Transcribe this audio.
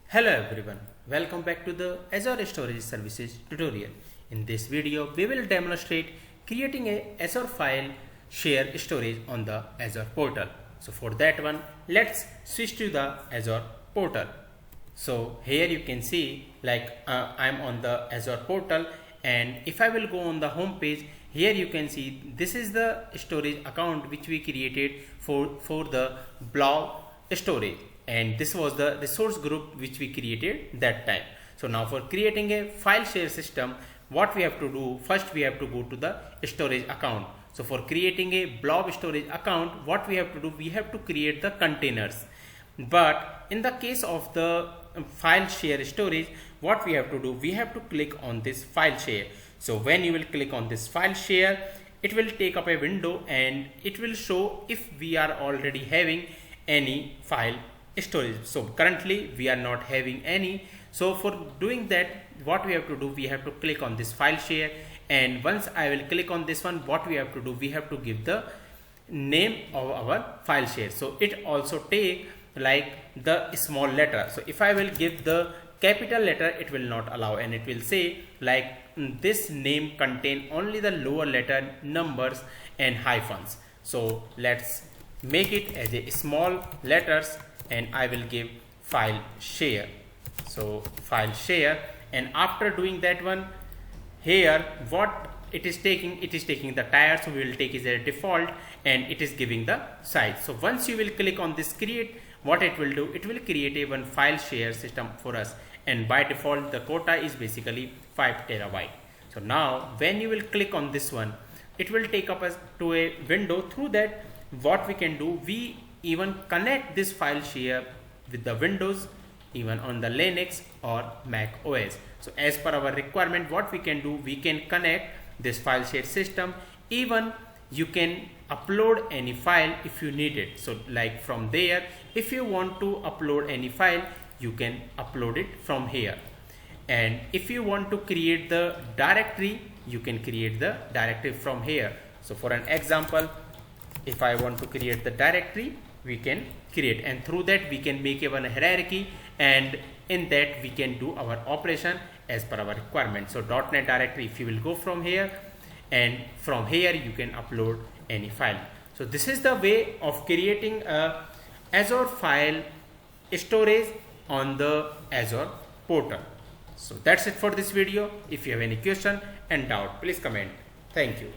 Hello everyone, welcome back to the Azure Storage Services tutorial. In this video, we will demonstrate creating a Azure file share storage on the Azure portal. So for that one, let's switch to the Azure portal. So here you can see I'm on the Azure portal, and if I will go on the home page, here you can see this is the storage account which we created for the blob storage, and this was the resource group which we created that time. So now for creating a file share system, what we have to do, first we have to go to the storage account. So for creating a blob storage account, what we have to do, we have to create the containers. But in the case of the file share storage, what we have to do, we have to click on this file share. So when you will click on this file share, it will take up a window and it will show if we are already having any file storage. So currently we are not having any. So for doing that, what we have to do, we have to click on this file share, and once I will click on this one, what we have to do, we have to give the name of our file share. So it also take like the small letter. So if I will give the capital letter, it will not allow, and it will say like this name contain only the lower letter, numbers and hyphens. So let's make it as a small letters, and I will give file share. So file share, and after doing that one, here what it is taking the tire, so we will take is a default, and it is giving the size. So once you will click on this create, what it will do, it will create a one file share system for us, and by default the quota is basically 5 terabyte. So now when you will click on this one, it will take up us to a window. Through that, what we can do, we even connect this file share with the Windows, even on the Linux or Mac OS. So as per our requirement, what we can do, we can connect this file share system. Even you can upload any file if you need it. So like from there, if you want to upload any file, you can upload it from here. And if you want to create the directory, you can create the directory from here. So for an example, if I want to create the directory, we can create, and through that we can make even a hierarchy, and in that we can do our operation as per our requirement. So .NET directory, if you will go from here, and from here you can upload any file. So this is the way of creating a Azure file storage on the Azure portal. So that's it for this video. If you have any question and doubt, please comment. Thank you.